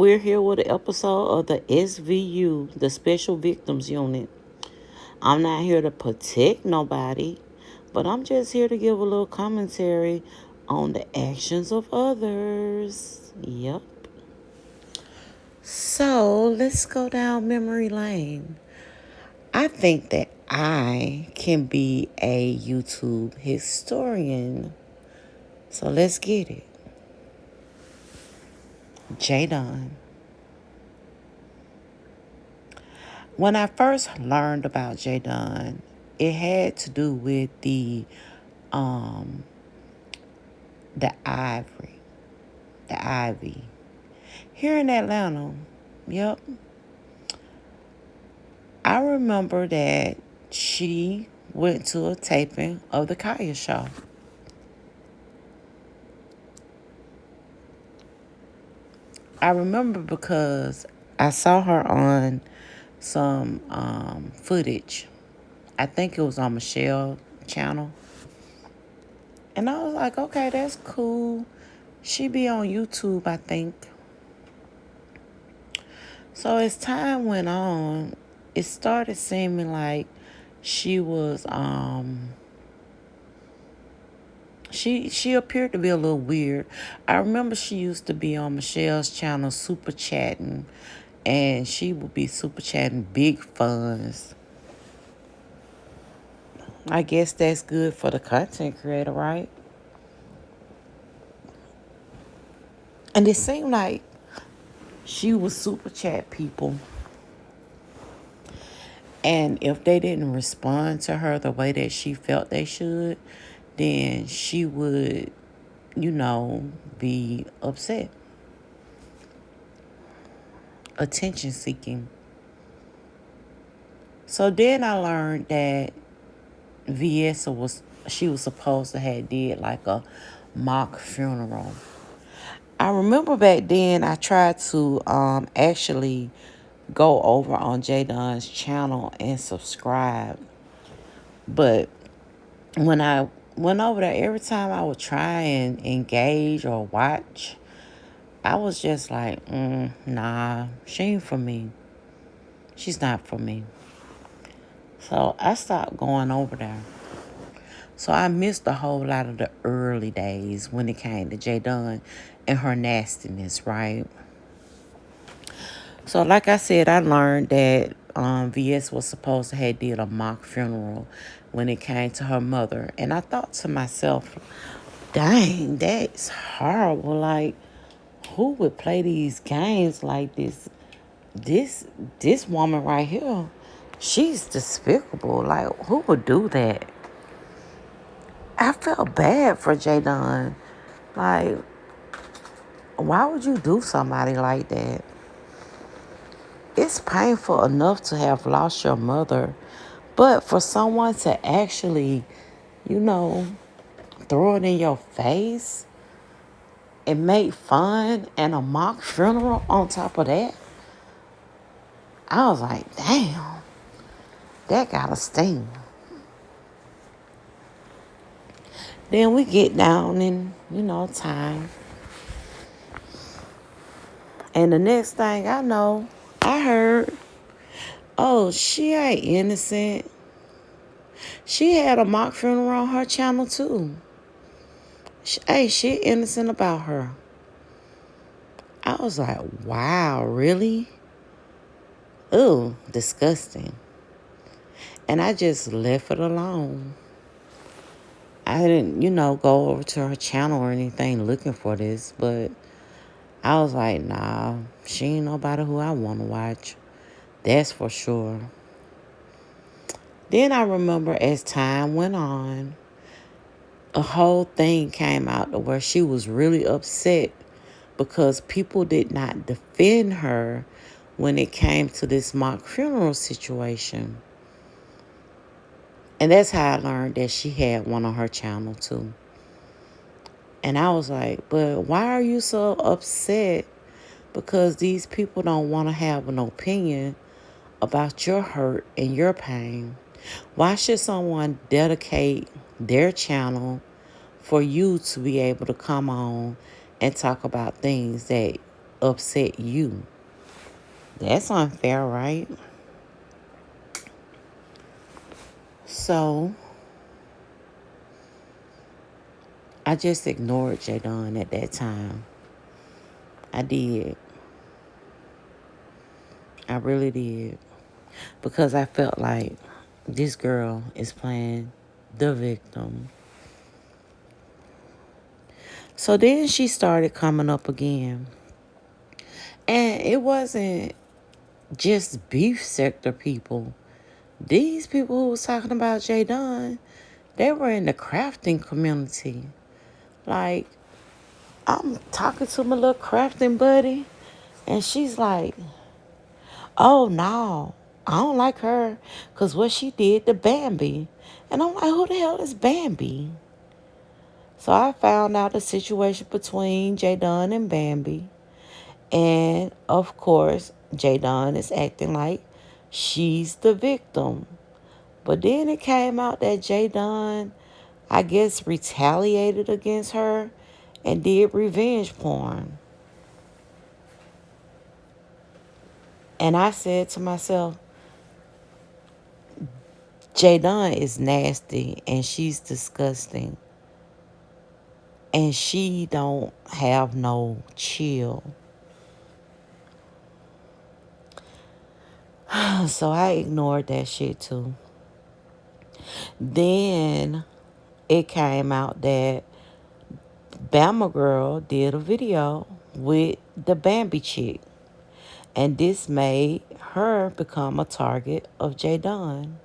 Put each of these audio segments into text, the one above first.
we're here with an episode of the SVU, the Special Victims Unit. I'm not here to protect nobody, but I'm just here to give a little commentary on the actions of others. Yep. So let's go down memory lane. I think that I can be a YouTube historian. So let's get it. Jadon. When I first learned about Jadon, it had to do with um the ivory, the ivy. Here in Atlanta, yep. I remember that she went to a taping of the Kaya show. I remember because I saw her on some footage. I think it was on Michelle's channel. And I was like, okay, that's cool. She be on YouTube, I think. So as time went on, it started seeming like she was she appeared to be a little weird. I remember she used to be on Michelle's channel super chatting, and she would be super chatting big funds. I guess that's good for the content creator, right? And it seemed like she was super chat people. And if they didn't respond to her the way that she felt they should, then she would, be upset. Attention seeking. So then I learned that she was supposed to have did like a mock funeral. I remember back then I tried to actually go over on Jadon's channel and subscribe. But when I went over there, every time I would try and engage or watch, I was just like, nah, she ain't for me. She's not for me. So I stopped going over there. So I missed a whole lot of the early days when it came to Jadon and her nastiness, right? So like I said, I learned that VS was supposed to have did a mock funeral when it came to her mother. And I thought to myself, dang, that's horrible. Like, who would play these games like this? This woman right here, she's despicable. Like, who would do that? I felt bad for Jadon. Like, why would you do somebody like that? It's painful enough to have lost your mother, but for someone to actually, throw it in your face and make fun and a mock funeral on top of that, I was like, damn, that gotta sting. Then we get down in, time. And the next thing I know, I heard, oh, she ain't innocent. She had a mock funeral on her channel too. She innocent about her. I was like, wow, really? Ooh, disgusting. And I just left it alone. I didn't, go over to her channel or anything looking for this, but I was like, nah, she ain't nobody who I want to watch. That's for sure. Then I remember as time went on, a whole thing came out to where she was really upset because people did not defend her when it came to this mock funeral situation. And that's how I learned that she had one on her channel too. And I was like, but why are you so upset? Because these people don't want to have an opinion about your hurt and your pain. Why should someone dedicate their channel for you to be able to come on and talk about things that upset you. That's unfair, right? So I just ignored Jadon at that time. I did. I really did. Because I felt like this girl is playing the victim. So then she started coming up again. And it wasn't just beef sector people. These people who was talking about J Dunn, they were in the crafting community. Like, I'm talking to my little crafting buddy, and she's like, oh no, I don't like her because what she did to Bambi. And I'm like, who the hell is Bambi? So I found out the situation between J Dunn and Bambi. And of course, J Dunn is acting like she's the victim. But then it came out that J Dunn, I guess, retaliated against her and did revenge porn. And I said to myself, J Dunn is nasty and she's disgusting. And she don't have no chill. So I ignored that shit too. Then it came out that Bama Girl did a video with the Bambi chick. And this made her become a target of J Dunn.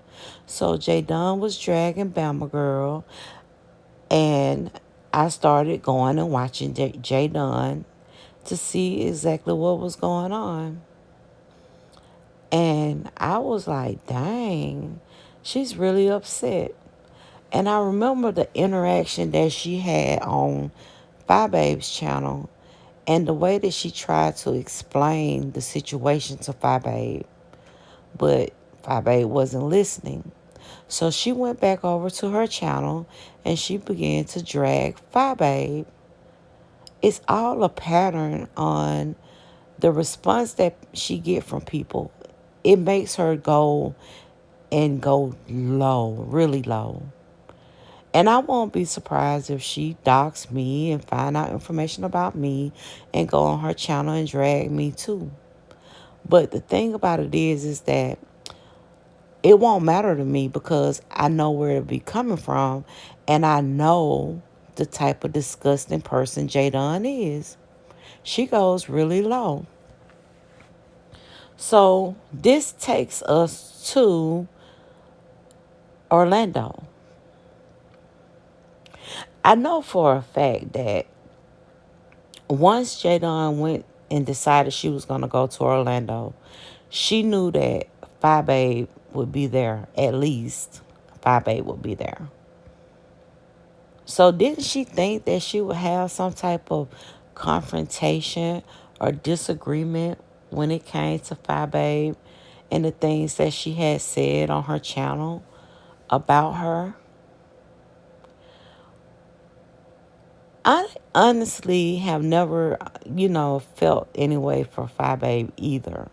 So J Dunn was dragging Bama Girl, and I started going and watching J Dunn to see exactly what was going on. And I was like, dang, she's really upset. And I remember the interaction that she had on Babe's channel and the way that she tried to explain the situation to Babe. But Babe wasn't listening. So she went back over to her channel and she began to drag Babe. It's all a pattern on the response that she get from people. It makes her go low, really low. And I won't be surprised if she docs me and find out information about me and go on her channel and drag me too. But the thing about it is that it won't matter to me because I know where it be coming from and I know the type of disgusting person J Dunn is. She goes really low. So this takes us to Orlando. I know for a fact that once J Dunn went and decided she was going to go to Orlando, she knew that Babe would be there. At least Babe would be there. So didn't she think that she would have some type of confrontation or disagreement when it came to Babe and the things that she had said on her channel about her? I honestly have never, felt any way for Babe either.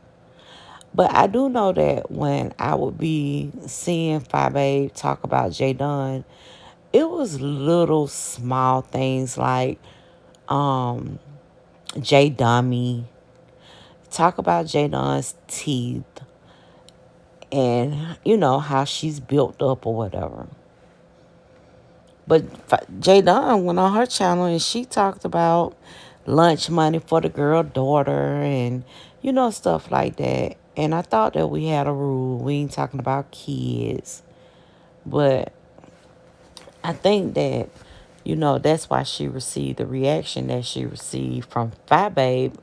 But I do know that when I would be seeing Babe talk about J Dunn, it was little small things like J Dummy, talk about J Dunn's teeth and, how she's built up or whatever. But J Dunn went on her channel and she talked about lunch money for the girl daughter and, stuff like that. And I thought that we had a rule. We ain't talking about kids. But I think that, that's why she received the reaction that she received from Babe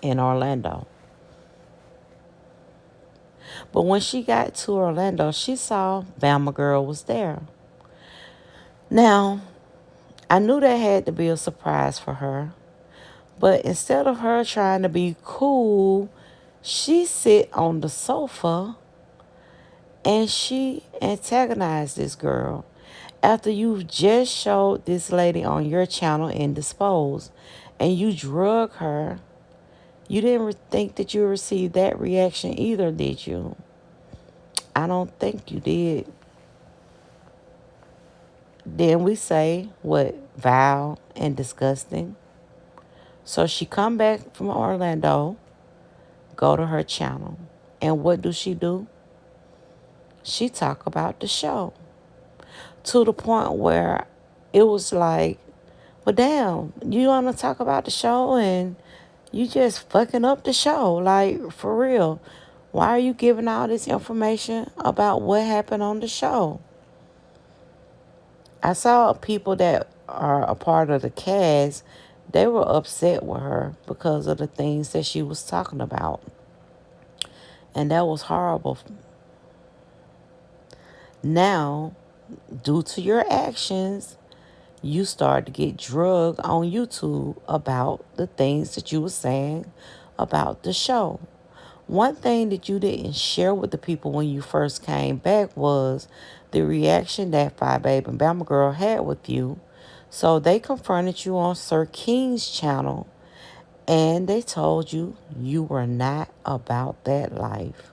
in Orlando. But when she got to Orlando, she saw Bama Girl was there. Now, I knew that had to be a surprise for her. But instead of her trying to be cool, she sit on the sofa and she antagonized this girl. After you've just showed this lady on your channel Indisposed and you drug her You didn't think that you received that reaction either, did you? I don't think you did. Then we say what? Vile and disgusting. So she come back from Orlando, go to her channel. And what do? She talk about the show. To the point where it was like, well, damn, you want to talk about the show and you just fucking up the show. Like, for real. Why are you giving all this information about what happened on the show? I saw people that are a part of the cast, they were upset with her because of the things that she was talking about. And that was horrible. Now, due to your actions, you start to get drugged on YouTube about the things that you were saying about the show. One thing that you didn't share with the people when you first came back was the reaction that Five Babe and Bama Girl had with you. So they confronted you on Sir King's channel and they told you you were not about that life.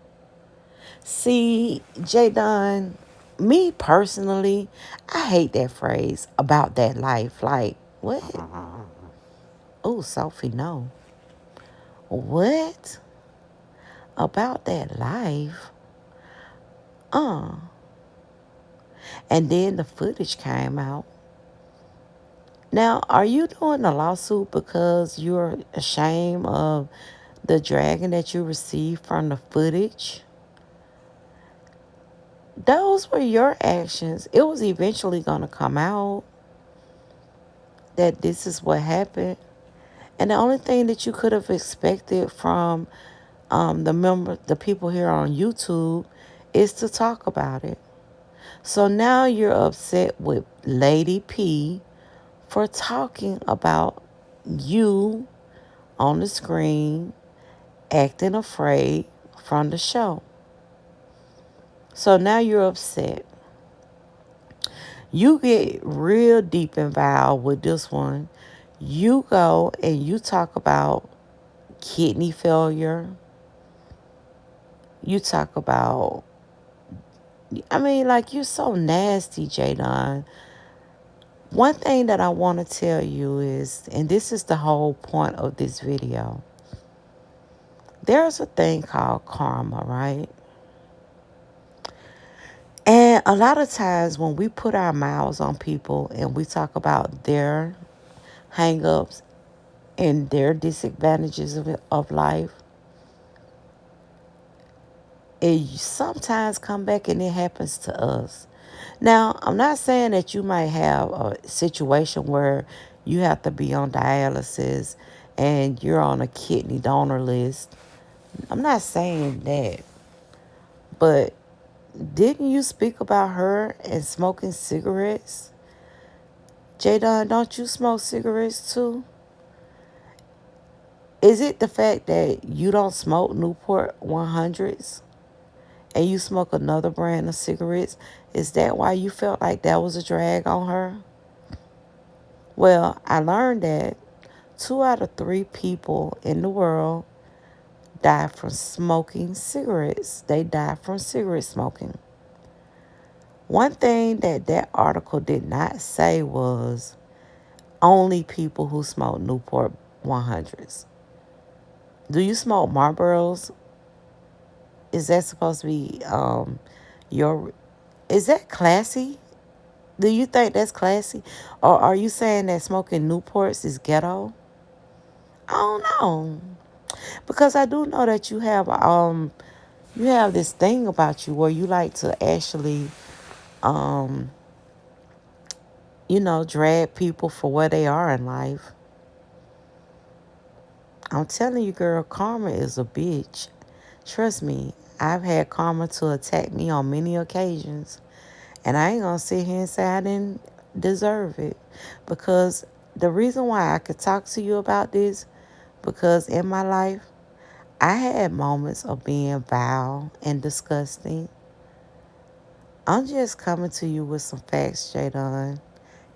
See, J Don, me personally, I hate that phrase about that life. Like, what? Oh, Sophie, no. What? About that life? Uh. And then the footage came out. Now, are you doing a lawsuit because you're ashamed of the dragging that you received from the footage? Those were your actions. It was eventually going to come out that this is what happened. And the only thing that you could have expected from the people here on YouTube is to talk about it. So now you're upset with Lady P for talking about you on the screen acting afraid from the show. So now you're upset. You get real deep involved with this one. You go and you talk about kidney failure. You talk about, I mean, like, you're so nasty, Jadon. One thing that I want to tell you is, and this is the whole point of this video, there's a thing called karma, right? And a lot of times when we put our mouths on people and we talk about their hang-ups and their disadvantages of life, it sometimes come back and it happens to us. Now, I'm not saying that you might have a situation where you have to be on dialysis and you're on a kidney donor list. I'm not saying that. But didn't you speak about her and smoking cigarettes? Jadon, don't you smoke cigarettes too? Is it the fact that you don't smoke Newport 100s and you smoke another brand of cigarettes? Is that why you felt like that was a drag on her? Well, I learned that 2 out of 3 people in the world die from smoking cigarettes. They die from cigarette smoking. One thing that article did not say was only people who smoke Newport 100s. Do you smoke Marlboros? Is that supposed to be your... Is that classy? Do you think that's classy? Or are you saying that smoking Newports is ghetto? I don't know. Because I do know that you have this thing about you where you like to actually drag people for where they are in life. I'm telling you, girl, karma is a bitch. Trust me, I've had karma to attack me on many occasions. And I ain't gonna sit here and say I didn't deserve it. Because the reason why I could talk to you about this, because in my life, I had moments of being vile and disgusting. I'm just coming to you with some facts, Jadon.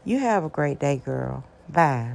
You have a great day, girl. Bye.